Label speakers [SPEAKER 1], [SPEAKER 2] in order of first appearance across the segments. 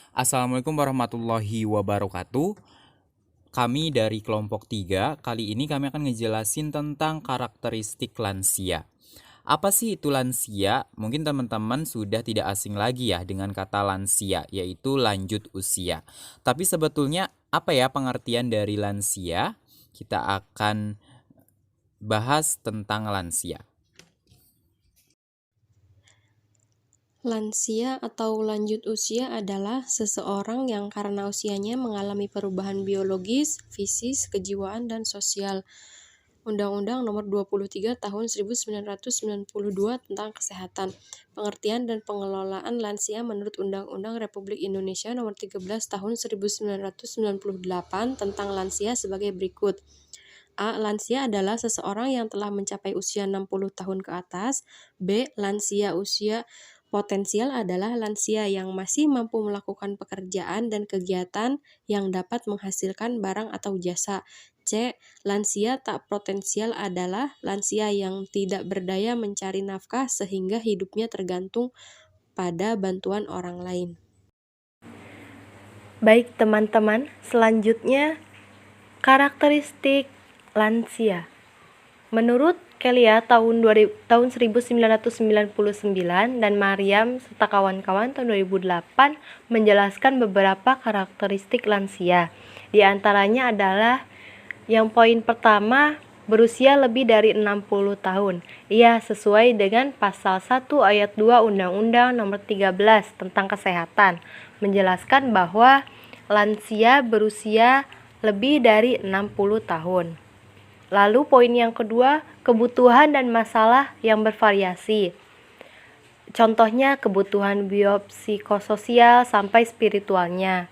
[SPEAKER 1] Assalamualaikum warahmatullahi wabarakatuh. Kami dari kelompok 3, kali ini kami akan ngejelasin tentang karakteristik lansia. Apa sih itu lansia? Mungkin teman-teman sudah tidak asing lagi ya dengan kata lansia, yaitu lanjut usia. Tapi sebetulnya apa ya pengertian dari lansia? Kita akan bahas tentang lansia.
[SPEAKER 2] Lansia atau lanjut usia adalah seseorang yang karena usianya mengalami perubahan biologis, fisik, kejiwaan, dan sosial. Undang-Undang Nomor 23 Tahun 1992 tentang Kesehatan, Pengertian dan Pengelolaan Lansia menurut Undang-Undang Republik Indonesia Nomor 13 Tahun 1998 tentang lansia sebagai berikut. A. Lansia adalah seseorang yang telah mencapai usia 60 tahun ke atas. B. Lansia usia potensial adalah lansia yang masih mampu melakukan pekerjaan dan kegiatan yang dapat menghasilkan barang atau jasa. C. Lansia tak potensial adalah lansia yang tidak berdaya mencari nafkah sehingga hidupnya tergantung pada bantuan orang lain.
[SPEAKER 3] Baik teman-teman, selanjutnya karakteristik lansia. Menurut Kelia tahun 1999 dan Mariam serta kawan-kawan tahun 2008 menjelaskan beberapa karakteristik lansia. Di antaranya adalah yang poin pertama, berusia lebih dari 60 tahun. Ia sesuai dengan pasal 1 ayat 2 Undang-Undang Nomor 13 tentang Kesehatan, menjelaskan bahwa lansia berusia lebih dari 60 tahun. Lalu poin yang kedua, kebutuhan dan masalah yang bervariasi. Contohnya kebutuhan biopsikososial sampai spiritualnya.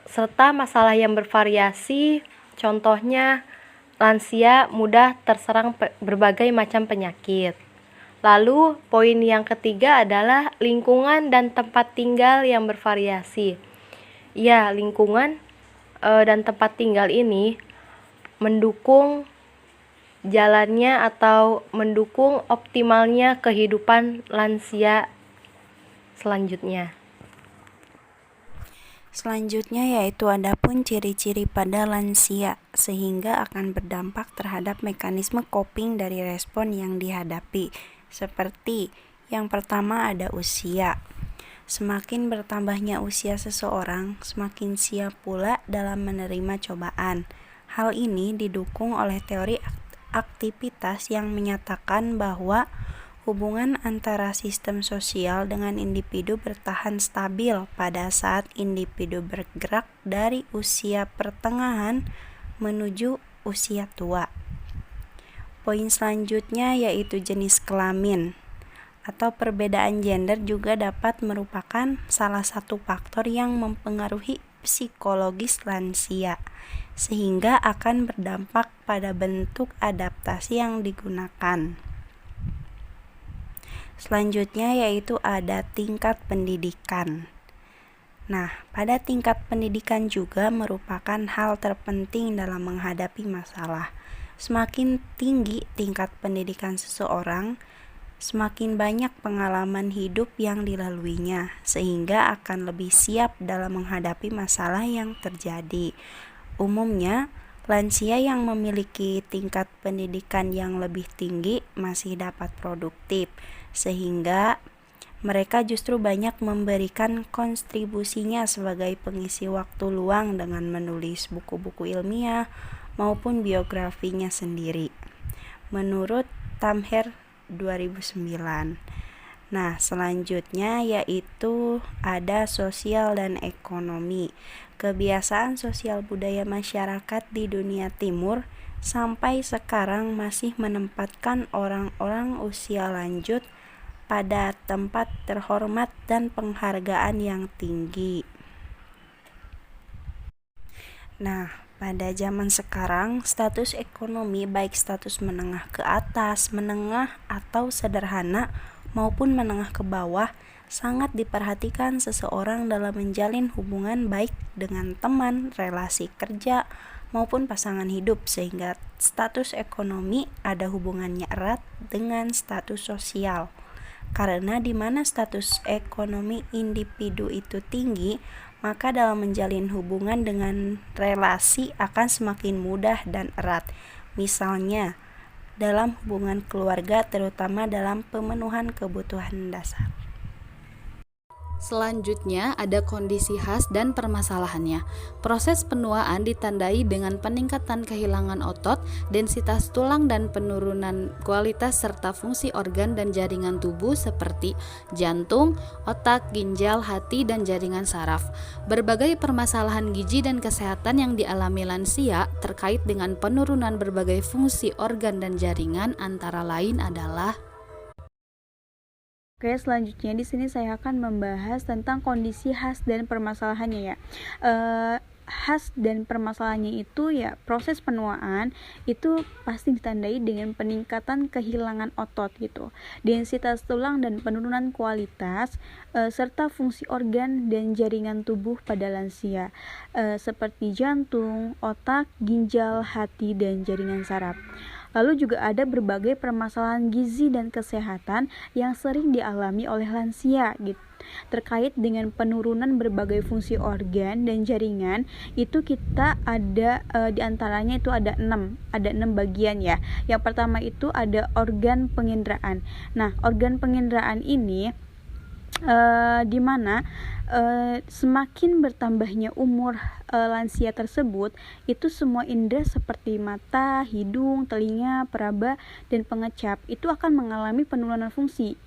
[SPEAKER 3] Serta masalah yang bervariasi, contohnya lansia mudah terserang berbagai macam penyakit. Lalu poin yang ketiga adalah lingkungan dan tempat tinggal yang bervariasi. Ya, lingkungan dan tempat tinggal ini mendukung jalannya atau mendukung optimalnya kehidupan lansia selanjutnya.
[SPEAKER 4] Selanjutnya yaitu adapun ciri-ciri pada lansia sehingga akan berdampak terhadap mekanisme coping dari respon yang dihadapi. Seperti yang pertama ada usia. Semakin bertambahnya usia seseorang, semakin siap pula dalam menerima cobaan. Hal ini didukung oleh teori aktivitas yang menyatakan bahwa hubungan antara sistem sosial dengan individu bertahan stabil pada saat individu bergerak dari usia pertengahan menuju usia tua. Poin selanjutnya yaitu jenis kelamin atau perbedaan gender juga dapat merupakan salah satu faktor yang mempengaruhi psikologis lansia, sehingga akan berdampak pada bentuk adaptasi yang digunakan. Selanjutnya yaitu ada tingkat pendidikan. Nah, pada tingkat pendidikan juga merupakan hal terpenting dalam menghadapi masalah. Semakin tinggi tingkat pendidikan seseorang, semakin banyak pengalaman hidup yang dilaluinya, sehingga akan lebih siap dalam menghadapi masalah yang terjadi. Umumnya, lansia yang memiliki tingkat pendidikan yang lebih tinggi masih dapat produktif, sehingga mereka justru banyak memberikan kontribusinya sebagai pengisi waktu luang dengan menulis buku-buku ilmiah maupun biografinya sendiri. Menurut Tamher 2009. Nah, selanjutnya yaitu ada sosial dan ekonomi. Kebiasaan sosial budaya masyarakat di dunia timur sampai sekarang masih menempatkan orang-orang usia lanjut pada tempat terhormat dan penghargaan yang tinggi. Nah, pada zaman sekarang, status ekonomi baik status menengah ke atas, menengah atau sederhana maupun menengah ke bawah sangat diperhatikan seseorang dalam menjalin hubungan baik dengan teman, relasi kerja, maupun pasangan hidup, sehingga status ekonomi ada hubungannya erat dengan status sosial. Karena di mana status ekonomi individu itu tinggi, maka dalam menjalin hubungan dengan relasi akan semakin mudah dan erat. Misalnya, dalam hubungan keluarga, terutama dalam pemenuhan kebutuhan dasar.
[SPEAKER 5] Selanjutnya ada kondisi khas dan permasalahannya. Proses penuaan ditandai dengan peningkatan kehilangan otot, densitas tulang dan penurunan kualitas serta fungsi organ dan jaringan tubuh seperti jantung, otak, ginjal, hati, dan jaringan saraf. Berbagai permasalahan gizi dan kesehatan yang dialami lansia terkait dengan penurunan berbagai fungsi organ dan jaringan antara lain adalah
[SPEAKER 6] Oke, selanjutnya di sini saya akan membahas tentang kondisi khas dan permasalahannya ya. Khas dan permasalahannya itu ya, proses penuaan itu pasti ditandai dengan peningkatan kehilangan otot gitu, densitas tulang dan penurunan kualitas serta fungsi organ dan jaringan tubuh pada lansia seperti jantung, otak, ginjal, hati, dan jaringan saraf. Lalu juga ada berbagai permasalahan gizi dan kesehatan yang sering dialami oleh lansia gitu. Terkait dengan penurunan berbagai fungsi organ dan jaringan, itu kita ada diantaranya itu ada 6 bagian ya. Yang pertama itu ada organ penginderaan. Nah, organ penginderaan ini di mana semakin bertambahnya umur lansia tersebut, itu semua indera seperti mata, hidung, telinga, peraba, dan pengecap itu akan mengalami penurunan fungsi.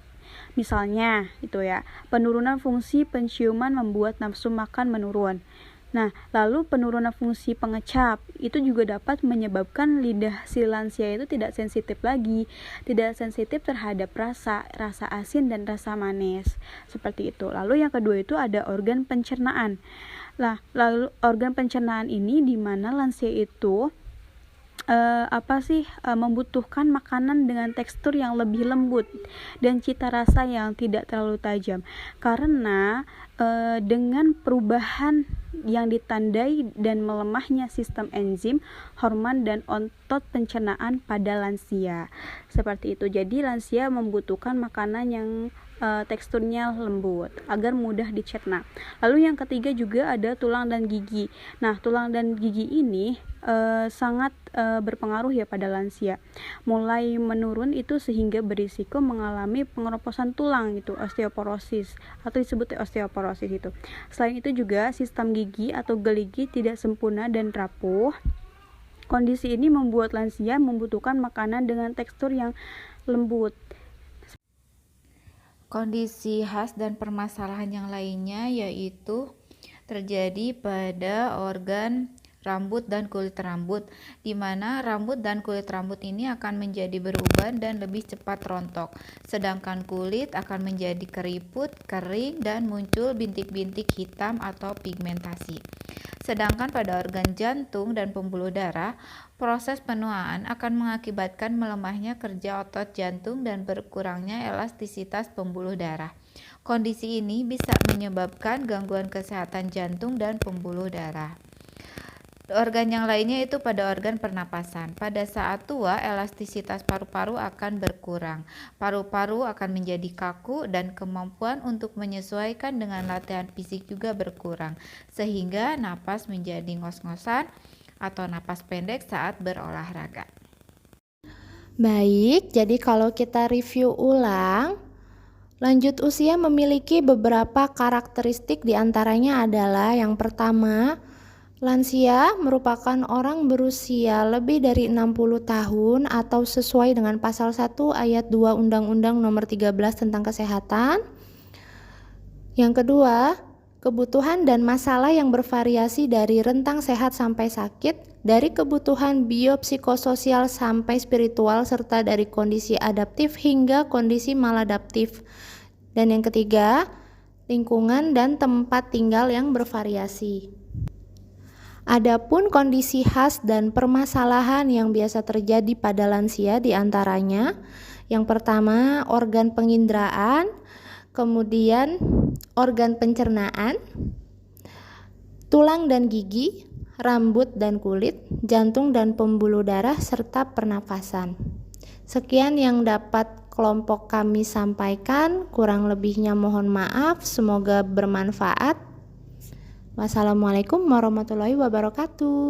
[SPEAKER 6] Misalnya itu ya, penurunan fungsi penciuman membuat nafsu makan menurun. Nah, lalu penurunan fungsi pengecap itu juga dapat menyebabkan lidah si lansia itu tidak sensitif lagi, tidak sensitif terhadap rasa asin dan rasa manis, seperti itu. Lalu yang kedua itu ada organ pencernaan. Lalu organ pencernaan ini di mana lansia itu membutuhkan makanan dengan tekstur yang lebih lembut dan cita rasa yang tidak terlalu tajam, karena dengan perubahan yang ditandai dan melemahnya sistem enzim, hormon, dan otot pencernaan pada lansia. Seperti itu. Jadi lansia membutuhkan makanan yang teksturnya lembut agar mudah dicerna. Lalu yang ketiga juga ada tulang dan gigi. Nah, tulang dan gigi ini sangat berpengaruh ya pada lansia. Mulai menurun itu sehingga berisiko mengalami pengeroposan tulang gitu, osteoporosis atau disebut osteoporosis itu. Selain itu juga sistem gigi atau geligi tidak sempurna dan rapuh. Kondisi ini membuat lansia membutuhkan makanan dengan tekstur yang lembut.
[SPEAKER 7] Kondisi khas dan permasalahan yang lainnya yaitu terjadi pada organ rambut dan kulit rambut, di mana rambut dan kulit rambut ini akan menjadi beruban dan lebih cepat rontok, sedangkan kulit akan menjadi keriput, kering, dan muncul bintik-bintik hitam atau pigmentasi. Sedangkan pada organ jantung dan pembuluh darah, proses penuaan akan mengakibatkan melemahnya kerja otot jantung dan berkurangnya elastisitas pembuluh darah. Kondisi ini bisa menyebabkan gangguan kesehatan jantung dan pembuluh darah. Organ yang lainnya itu pada organ pernapasan. Pada saat tua, elastisitas paru-paru akan berkurang. Paru-paru akan menjadi kaku dan kemampuan untuk menyesuaikan dengan latihan fisik juga berkurang, sehingga napas menjadi ngos-ngosan atau napas pendek saat berolahraga.
[SPEAKER 3] Baik, jadi kalau kita review ulang, lanjut usia memiliki beberapa karakteristik, diantaranya adalah yang pertama, lansia merupakan orang berusia lebih dari 60 tahun atau sesuai dengan pasal 1 ayat 2 Undang-Undang Nomor 13 tentang Kesehatan. Yang kedua, kebutuhan dan masalah yang bervariasi dari rentang sehat sampai sakit, dari kebutuhan biopsikososial sampai spiritual, serta dari kondisi adaptif hingga kondisi maladaptif. Dan yang ketiga, lingkungan dan tempat tinggal yang bervariasi. Adapun kondisi khas dan permasalahan yang biasa terjadi pada lansia diantaranya, yang pertama organ penginderaan, kemudian organ pencernaan, tulang dan gigi, rambut dan kulit, jantung dan pembuluh darah, serta pernafasan. Sekian yang dapat kelompok kami sampaikan. Kurang lebihnya mohon maaf, semoga bermanfaat. Wassalamualaikum warahmatullahi wabarakatuh.